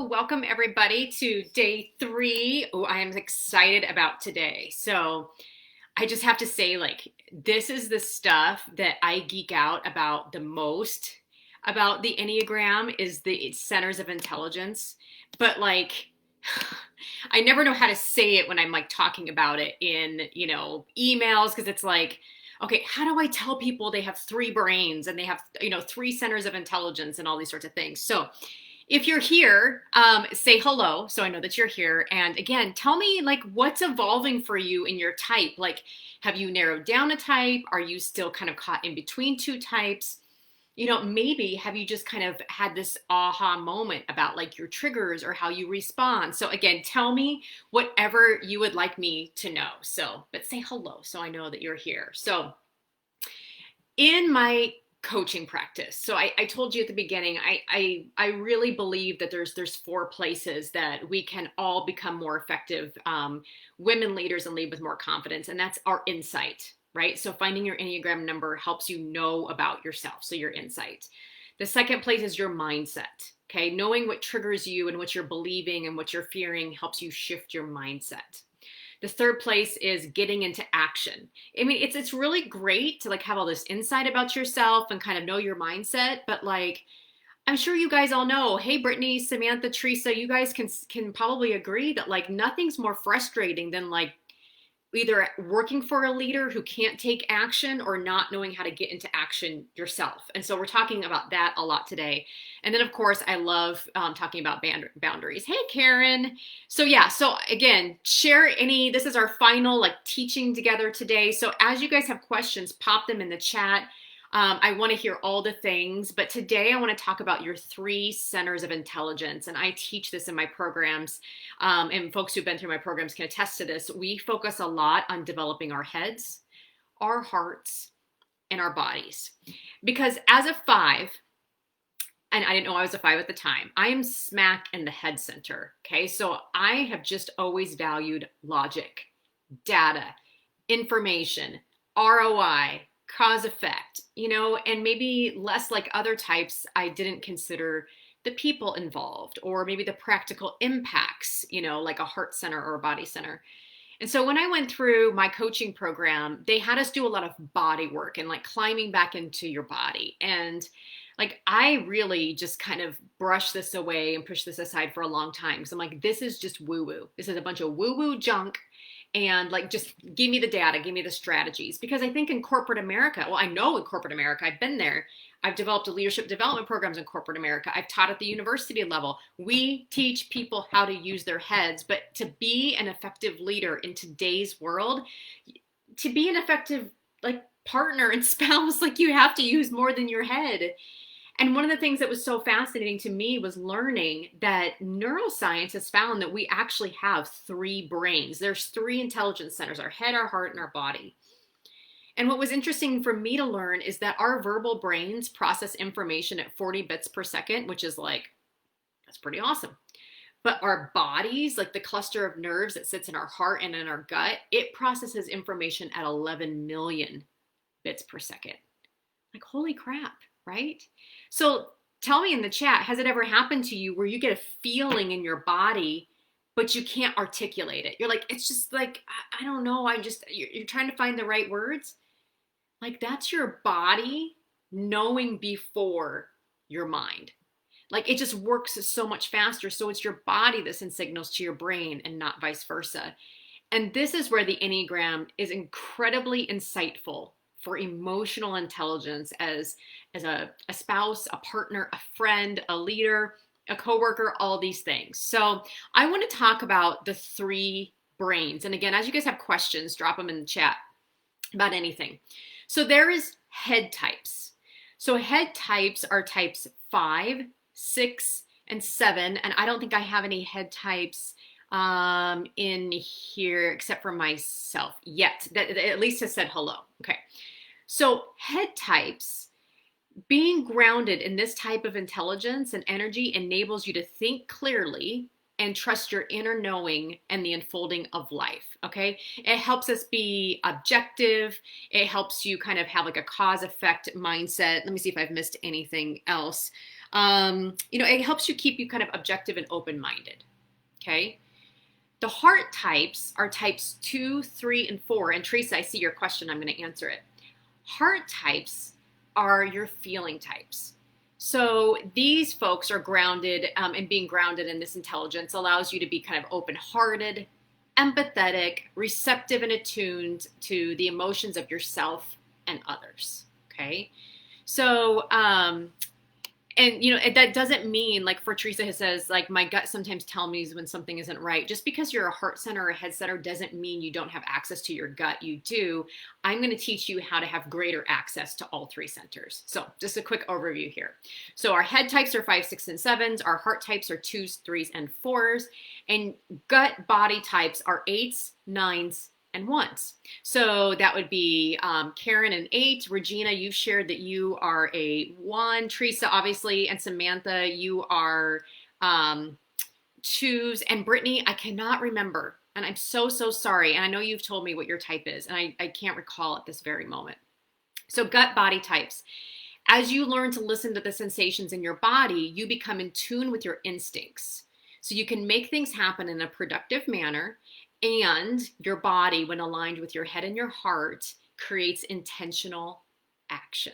Welcome everybody to day 3. Oh, I am excited about today. So I just have to say, this is the stuff that I geek out about the most about the Enneagram is the centers of intelligence. But I never know how to say it when I'm talking about it in, emails, because it's like, okay, how do I tell people they have 3 brains and they have, 3 centers of intelligence and all these sorts of things? So if you're here, say hello so I know that you're here. And again, tell me what's evolving for you in your type. Have you narrowed down a type? Are you still kind of caught in between 2 types? Maybe have you just kind of had this aha moment about your triggers or how you respond? So again, tell me whatever you would like me to know. But say hello so I know that you're here. So in my coaching practice, so I told you at the beginning, I really believe that there's 4 places that we can all become more effective women leaders and lead with more confidence, and that's our insight, right? So finding your Enneagram number helps you know about yourself, so your insight. The second place is your mindset. Okay, knowing what triggers you and what you're believing and what you're fearing helps you shift your mindset. The third place is getting into action. I mean, it's really great to have all this insight about yourself and kind of know your mindset, but I'm sure you guys all know, hey, Brittany, Samantha, Teresa, you guys can probably agree that nothing's more frustrating than either working for a leader who can't take action or not knowing how to get into action yourself. And so we're talking about that a lot today. And then, of course, I love talking about boundaries. Hey, Karen. So yeah, so again, share this is our final teaching together today. So as you guys have questions, pop them in the chat. I want to hear all the things, but today I want to talk about your 3 centers of intelligence. And I teach this in my programs, and folks who've been through my programs can attest to this. We focus a lot on developing our heads, our hearts, and our bodies. Because as a 5, and I didn't know I was a 5 at the time, I am smack in the head center. Okay, so I have just always valued logic, data, information, ROI, cause effect, and maybe less like other types. I didn't consider the people involved or maybe the practical impacts, like a heart center or a body center. And so when I went through my coaching program, they had us do a lot of body work and climbing back into your body. And I really just kind of brushed this away and pushed this aside for a long time. Because I'm like, this is just woo-woo. This is a bunch of woo-woo junk. And just give me the data, give me the strategies. Because I think in corporate America, well, I know in corporate America, I've been there. I've developed leadership development programs in corporate America. I've taught at the university level. We teach people how to use their heads. But to be an effective leader in today's world, to be an effective partner and spouse, you have to use more than your head. And one of the things that was so fascinating to me was learning that neuroscience has found that we actually have 3 brains. There's 3 intelligence centers, our head, our heart, and our body. And what was interesting for me to learn is that our verbal brains process information at 40 bits per second, which is that's pretty awesome. But our bodies, the cluster of nerves that sits in our heart and in our gut, it processes information at 11 million bits per second. Holy crap, right? So tell me in the chat, has it ever happened to you where you get a feeling in your body, but you can't articulate it? You're it's just I don't know. You're trying to find the right words. That's your body knowing before your mind. It just works so much faster. So it's your body that sends signals to your brain and not vice versa. And this is where the Enneagram is incredibly insightful for emotional intelligence as a spouse, a partner, a friend, a leader, a coworker, all these things. So I want to talk about the 3 brains. And again, as you guys have questions, drop them in the chat about anything. So there is head types. So head types are types 5, 6, and 7. And I don't think I have any head types in here except for myself yet. That at least has said hello. Okay. So head types, being grounded in this type of intelligence and energy enables you to think clearly and trust your inner knowing and the unfolding of life, okay? It helps us be objective. It helps you kind of have a cause-effect mindset. Let me see if I've missed anything else. It helps you keep you kind of objective and open-minded. Okay. The heart types are types 2, 3, and 4. And Teresa, I see your question. I'm going to answer it. Heart types are your feeling types. So these folks are grounded, and being grounded in this intelligence allows you to be kind of open-hearted, empathetic, receptive, and attuned to the emotions of yourself and others. Okay. So, and that doesn't mean, like for Teresa, who says, like, my gut sometimes tells me when something isn't right. Just because you're a heart center or a head center doesn't mean you don't have access to your gut. You do. I'm going to teach you how to have greater access to all three centers. So just a quick overview here. So our head types are 5, 6, and 7s. Our heart types are 2s, 3s, and 4s. And gut body types are 8s, 9s, and 1s. So that would be Karen, an 8. Regina, you shared that you are a 1. Teresa, obviously, and Samantha, you are 2s. And Brittany, I cannot remember. And I'm so sorry. And I know you've told me what your type is, and I can't recall at this very moment. So gut body types. As you learn to listen to the sensations in your body, you become in tune with your instincts. So you can make things happen in a productive manner. And your body, when aligned with your head and your heart, creates intentional action.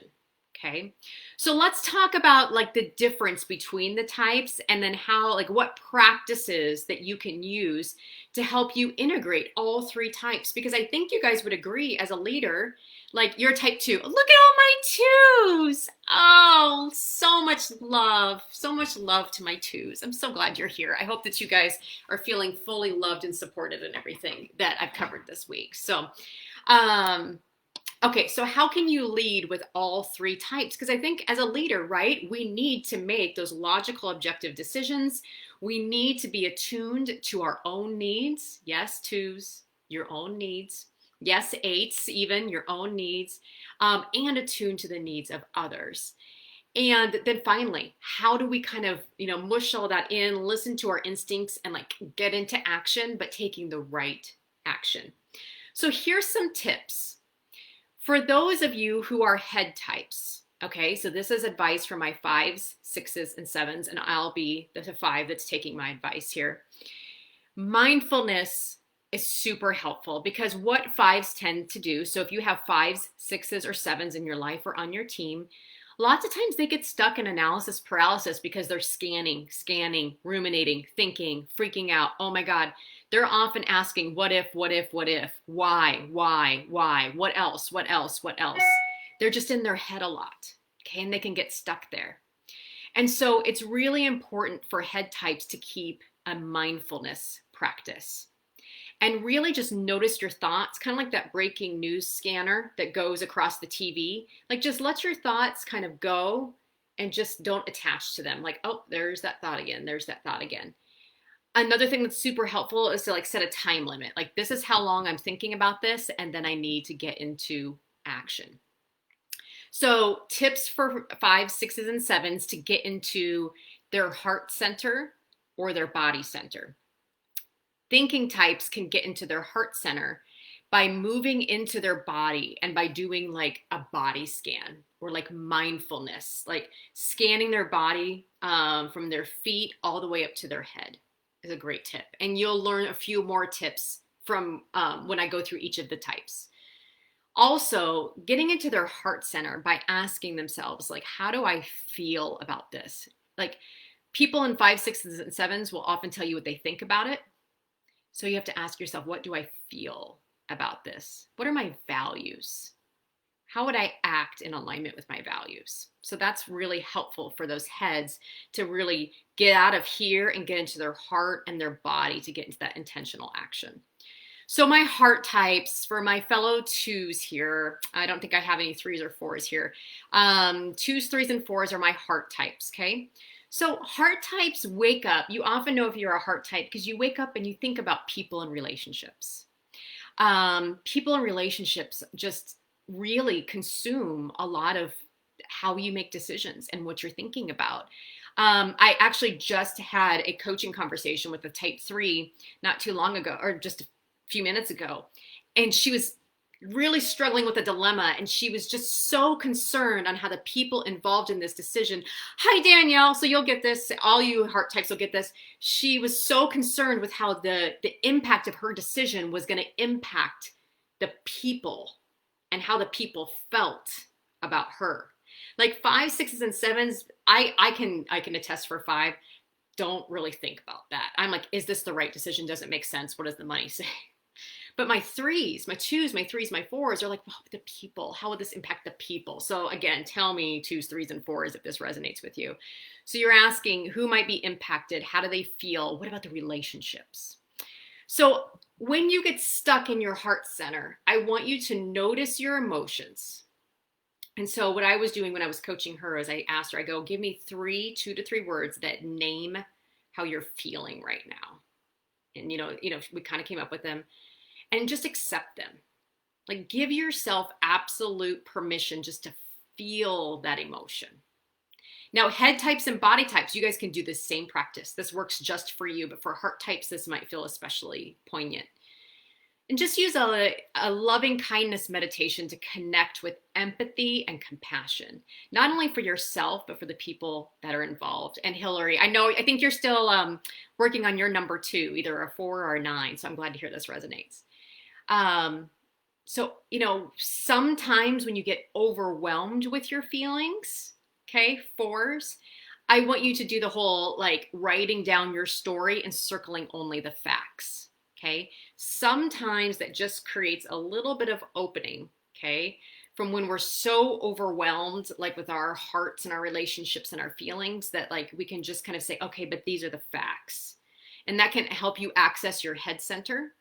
Okay. So let's talk about like the difference between the types, and then how, like, what practices that you can use to help you integrate all three types. Because I think you guys would agree, as a leader, like, you're type 2. Look at all my 2s. Oh, so much love to my 2s. I'm so glad you're here. I hope that you guys are feeling fully loved and supported in everything that I've covered this week. So, okay, so how can you lead with all three types? Because I think as a leader, right, we need to make those logical, objective decisions. We need to be attuned to our own needs. Yes, 2s, your own needs. Yes, 8s, even your own needs, and attuned to the needs of others. And then finally, how do we kind of, mush all that in, listen to our instincts, and like get into action, but taking the right action? So here's some tips. For those of you who are head types, okay, so this is advice for my 5s, 6s, and 7s, and I'll be the 5 that's taking my advice here. Mindfulness is super helpful, because what 5s tend to do, so if you have 5s, 6s, or 7s in your life or on your team, lots of times they get stuck in analysis paralysis because they're scanning, ruminating, thinking, freaking out. Oh my God. They're often asking, what if, why, what else? They're just in their head a lot, okay? And they can get stuck there. And so it's really important for head types to keep a mindfulness practice. And really just notice your thoughts, kind of like that breaking news scanner that goes across the TV. Like, just let your thoughts kind of go and just don't attach to them. Like, oh, there's that thought again. Another thing that's super helpful is to like set a time limit. Like, this is how long I'm thinking about this, and then I need to get into action. So tips for 5s, 6s, and 7s to get into their heart center or their body center. Thinking types can get into their heart center by moving into their body and by doing like a body scan, or like mindfulness, like scanning their body from their feet all the way up to their head is a great tip. And you'll learn a few more tips from when I go through each of the types. Also, getting into their heart center by asking themselves, like, how do I feel about this? Like, people in 5s, 6s, and 7s will often tell you what they think about it. So you have to ask yourself, what do I feel about this? What are my values? How would I act in alignment with my values? So that's really helpful for those heads to really get out of here and get into their heart and their body to get into that intentional action. So my heart types, for my fellow 2s here, I don't think I have any 3s or 4s here. 2s, 3s, and 4s are my heart types, okay? So heart types wake up. You often know if you're a heart type because you wake up and you think about people and relationships. People and relationships just really consume a lot of how you make decisions and what you're thinking about. I actually just had a coaching conversation with a type 3 not too long ago, or just a few minutes ago. And she was really struggling with a dilemma, and she was just so concerned on how the people involved in this decision. Hi, Danielle. So you'll get this. All you heart types will get this. She was so concerned with how the impact of her decision was going to impact the people and how the people felt about her. Like 5, 6s, and 7s, I can attest for 5. Don't really think about that. I'm like, is this the right decision? Does it make sense? What does the money say? But my 3s, my 2s, my 3s, my 4s are like, oh, the people. How would this impact the people? So again, tell me 2s, 3s, and 4s if this resonates with you. So you're asking who might be impacted? How do they feel? What about the relationships? So when you get stuck in your heart center, I want you to notice your emotions. And so what I was doing when I was coaching her is I asked her, I go, give me 2 to 3 words that name how you're feeling right now. And, we kind of came up with them. And just accept them. Like, give yourself absolute permission just to feel that emotion. Now, head types and body types, you guys can do this same practice. This works just for you, but for heart types, this might feel especially poignant. And just use a loving kindness meditation to connect with empathy and compassion, not only for yourself, but for the people that are involved. And Hillary, I think you're still working on your number 2, either a 4 or a 9. So I'm glad to hear this resonates. So, sometimes when you get overwhelmed with your feelings, okay, 4s, I want you to do the whole, like, writing down your story and circling only the facts, okay? Sometimes that just creates a little bit of opening, okay, from when we're so overwhelmed, like with our hearts and our relationships and our feelings, that like we can just kind of say, okay, but these are the facts. And that can help you access your head center.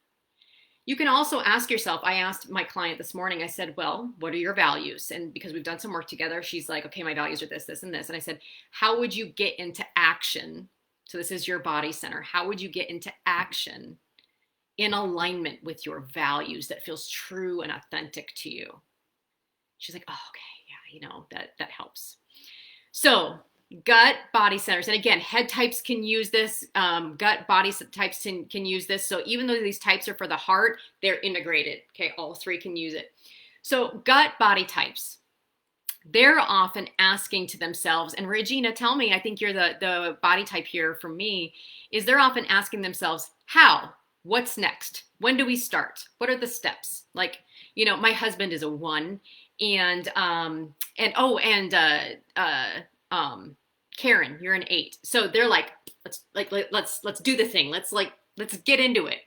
You can also ask yourself, I asked my client this morning, I said, well, what are your values? And because we've done some work together, she's like, okay, my values are this, this, and this. And I said, how would you get into action? So this is your body center. How would you get into action in alignment with your values that feels true and authentic to you? She's like, oh, okay, yeah, that helps. So gut, body centers. And again, head types can use this. Gut, body types can use this. So even though these types are for the heart, they're integrated. Okay, all 3 can use it. So gut, body types. They're often asking to themselves, and Regina, tell me, I think you're the body type here for me, is they're often asking themselves, how? What's next? When do we start? What are the steps? Like, my husband is a 1, and Karen, you're an 8. So they're like, let's do the thing. Let's get into it,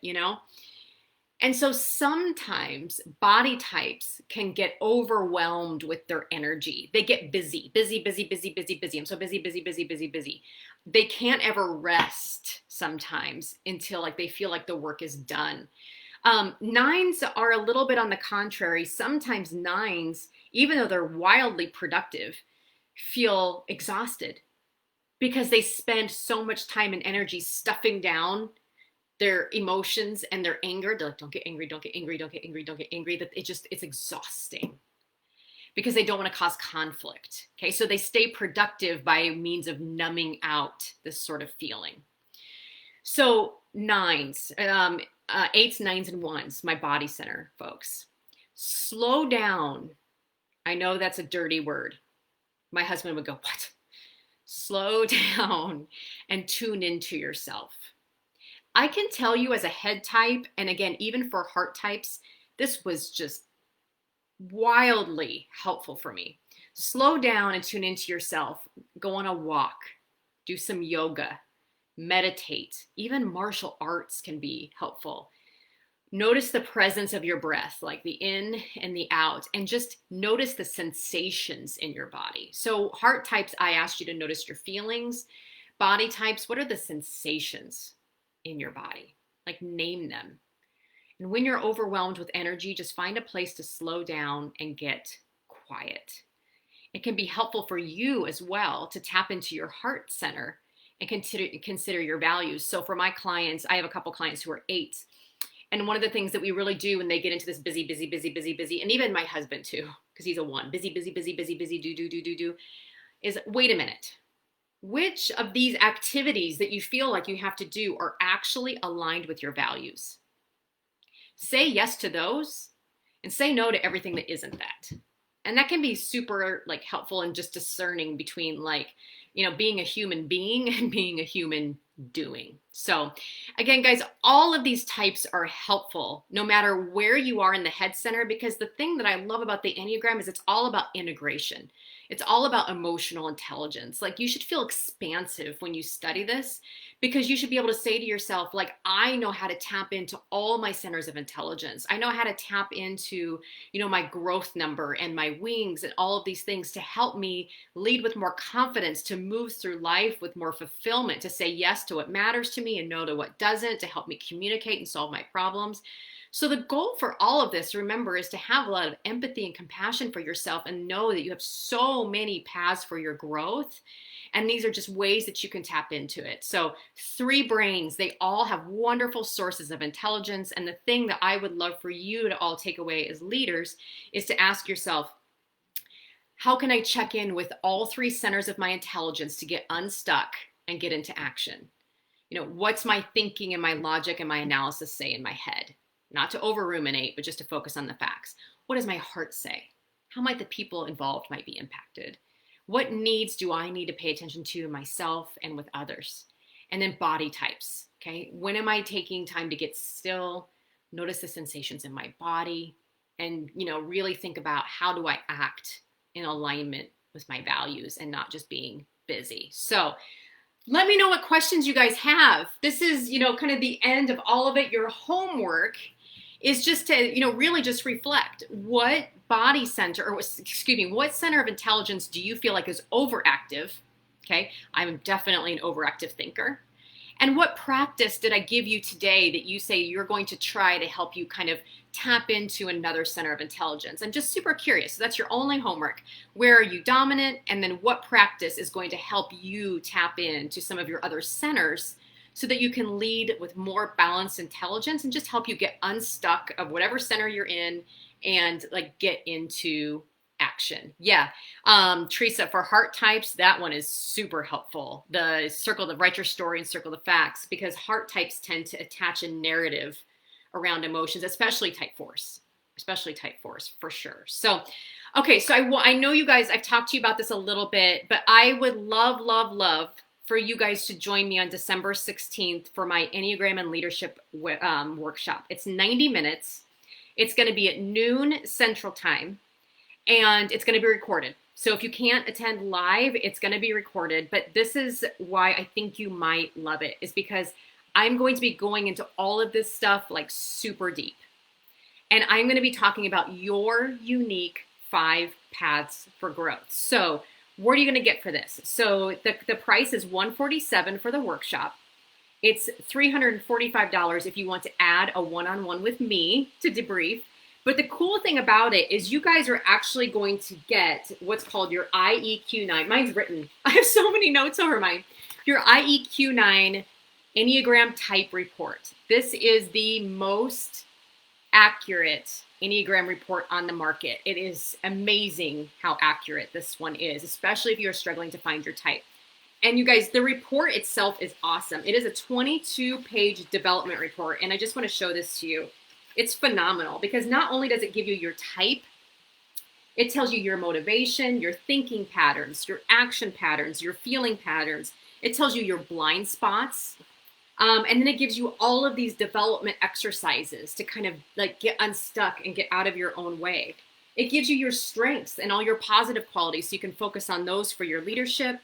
And so sometimes body types can get overwhelmed with their energy. They get busy. I'm so busy. They can't ever rest sometimes until like they feel like the work is done. 9s are a little bit on the contrary. Sometimes 9s, even though they're wildly productive, feel exhausted because they spend so much time and energy stuffing down their emotions and their anger. They're like, don't get angry. That it's exhausting because they don't want to cause conflict. Okay, so they stay productive by means of numbing out this sort of feeling. So 9s, 8s, 9s, and 1s, my body center folks. Slow down. I know that's a dirty word. My husband would go, what? Slow down and tune into yourself. I can tell you as a head type, and again, even for heart types, this was just wildly helpful for me. Slow down and tune into yourself. Go on a walk. Do some yoga. Meditate. Even martial arts can be helpful. Notice the presence of your breath, like the in and the out, and just notice the sensations in your body. So heart types, I asked you to notice your feelings. Body types, what are the sensations in your body? Like, name them. And when you're overwhelmed with energy, just find a place to slow down and get quiet. It can be helpful for you as well to tap into your heart center and consider your values. So for my clients, I have a couple clients who are 8s. And one of the things that we really do when they get into this busy, and even my husband too, because he's a 1, busy, do, is wait a minute. Which of these activities that you feel like you have to do are actually aligned with your values? Say yes to those and say no to everything that isn't that. And that can be super like helpful in just discerning between like, being a human being and being a human doing. So again, guys, all of these types are helpful no matter where you are in the head center, because the thing that I love about the Enneagram is it's all about integration. It's all about emotional intelligence. Like, you should feel expansive when you study this, because you should be able to say to yourself, like, I know how to tap into all my centers of intelligence. I know how to tap into, my growth number and my wings and all of these things to help me lead with more confidence, to move through life with more fulfillment, to say yes to what matters to me and no to what doesn't, to help me communicate and solve my problems. So the goal for all of this, remember, is to have a lot of empathy and compassion for yourself and know that you have so many paths for your growth. And these are just ways that you can tap into it. So 3 brains, they all have wonderful sources of intelligence. And the thing that I would love for you to all take away as leaders is to ask yourself, how can I check in with all 3 centers of my intelligence to get unstuck and get into action? What's my thinking and my logic and my analysis say in my head? Not to over ruminate, but just to focus on the facts. What does my heart say? How might the people involved might be impacted? What needs do I need to pay attention to myself and with others? And then body types, okay? When am I taking time to get still, notice the sensations in my body, and, really think about how do I act in alignment with my values and not just being busy. So let me know what questions you guys have. This is, kind of the end of all of it. Your homework is just to, really just reflect what body center, or excuse me, what center of intelligence do you feel like is overactive? Okay, I'm definitely an overactive thinker. And what practice did I give you today that you say you're going to try to help you kind of tap into another center of intelligence? I'm just super curious. So that's your only homework. Where are you dominant? And then what practice is going to help you tap into some of your other centers so that you can lead with more balanced intelligence and just help you get unstuck of whatever center you're in and like get into action. Yeah. Teresa, for heart types, that one is super helpful. The circle, the write your story and circle the facts, because heart types tend to attach a narrative around emotions, especially type 4s, for sure. So, okay. So I know you guys, I've talked to you about this a little bit, but I would love for you guys to join me on December 16th for my Enneagram and Leadership workshop. It's 90 minutes. It's going to be at noon Central Time, and it's going to be recorded. So if you can't attend live, it's going to be recorded. But this is why I think you might love it, is because I'm going to be going into all of this stuff like super deep. And I'm going to be talking about your unique 5 paths for growth. So what are you going to get for this? So the price is $147 for the workshop. It's $345 if you want to add a one-on-one with me to debrief. But the cool thing about it is you guys are actually going to get what's called your IEQ9. Mine's written. I have so many notes over mine. Your IEQ9 Enneagram Type Report. This is the most accurate Enneagram report on the market. It is amazing how accurate this one is, especially if you're struggling to find your type. And you guys, the report itself is awesome. It is a 22-page development report, and I just want to show this to you. It's phenomenal because not only does it give you your type, it tells you your motivation, your thinking patterns, your action patterns, your feeling patterns. It tells you your blind spots. And then it gives you all of these development exercises to kind of like get unstuck and get out of your own way. It gives you your strengths and all your positive qualities so you can focus on those for your leadership.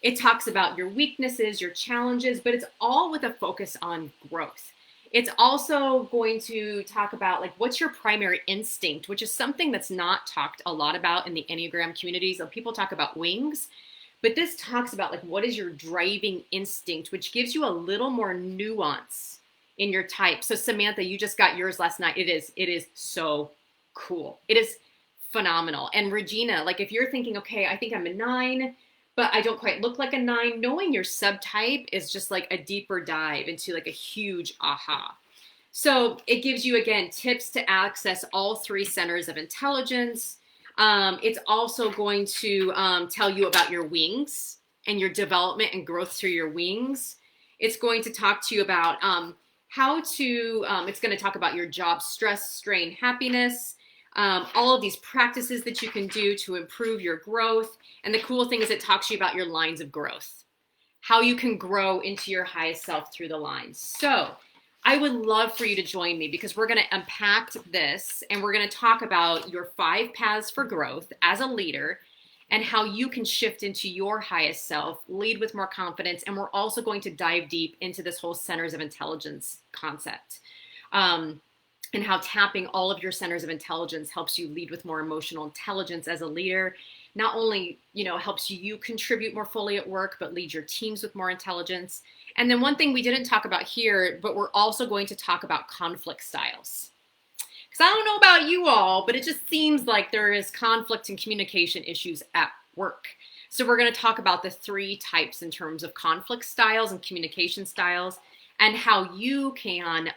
It talks about your weaknesses, your challenges, but it's all with a focus on growth. It's also going to talk about like what's your primary instinct, which is something that's not talked a lot about in the Enneagram communities. So people talk about wings, but this talks about like what is your driving instinct, which gives you a little more nuance in your type. So Samantha, you just got yours last night. It is so cool. It is phenomenal. And Regina, like if you're thinking, okay, I think I'm a 9, but I don't quite look like a 9, knowing your subtype is just like a deeper dive into like a huge aha. So it gives you, again, tips to access all 3 centers of intelligence. It's also going to tell you about your wings and your development and growth through your wings. It's going to talk to you about how to, it's going to talk about your job stress, strain, happiness. all of these practices that you can do to improve your growth. And the cool thing is it talks to you about your lines of growth, how you can grow into your highest self through the lines. So I would love for you to join me because we're going to unpack this and we're going to talk about your 5 paths for growth as a leader and how you can shift into your highest self, lead with more confidence. And we're also going to dive deep into this whole centers of intelligence concept. And how tapping all of your centers of intelligence helps you lead with more emotional intelligence as a leader. Not only, helps you contribute more fully at work, but lead your teams with more intelligence. And then one thing we didn't talk about here, but we're also going to talk about conflict styles. Because I don't know about you all, but it just seems like there is conflict and communication issues at work. So we're going to talk about the 3 types in terms of conflict styles and communication styles, and how you can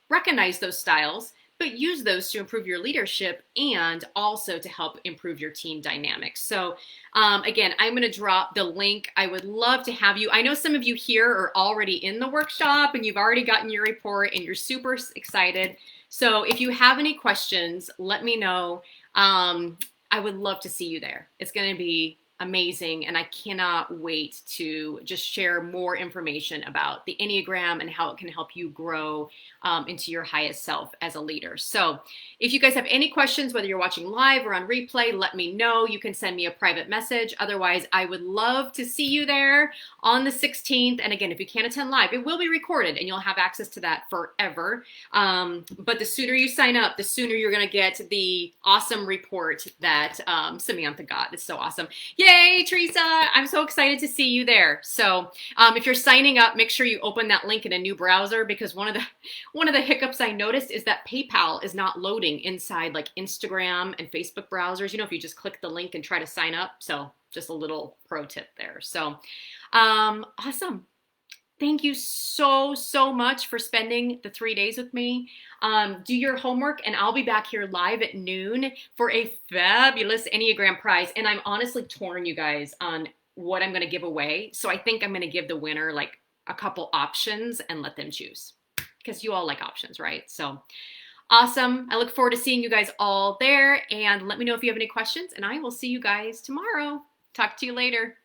recognize those styles, but use those to improve your leadership and also to help improve your team dynamics. So again, I'm going to drop the link. I would love to have you. I know some of you here are already in the workshop and you've already gotten your report and you're super excited. So if you have any questions, let me know. I would love to see you there. It's going to be amazing, and I cannot wait to just share more information about the Enneagram and how it can help you grow into your highest self as a leader. So if you guys have any questions, whether you're watching live or on replay, let me know. You can send me a private message. Otherwise, I would love to see you there on the 16th. And again, if you can't attend live, it will be recorded and you'll have access to that forever. But the sooner you sign up, the sooner you're going to get the awesome report that Samantha got. It's so awesome. Yay, Teresa. I'm so excited to see you there. So if you're signing up, make sure you open that link in a new browser, because one of the hiccups I noticed is that PayPal is not loading inside like Instagram and Facebook browsers. If you just click the link and try to sign up. So just a little pro tip there. So awesome. Thank you so much for spending the 3 days with me. Do your homework, and I'll be back here live at noon for a fabulous Enneagram prize. And I'm honestly torn, you guys, on what I'm going to give away. So I think I'm going to give the winner like a couple options and let them choose, because you all like options, right? So awesome. I look forward to seeing you guys all there, and let me know if you have any questions, and I will see you guys tomorrow. Talk to you later.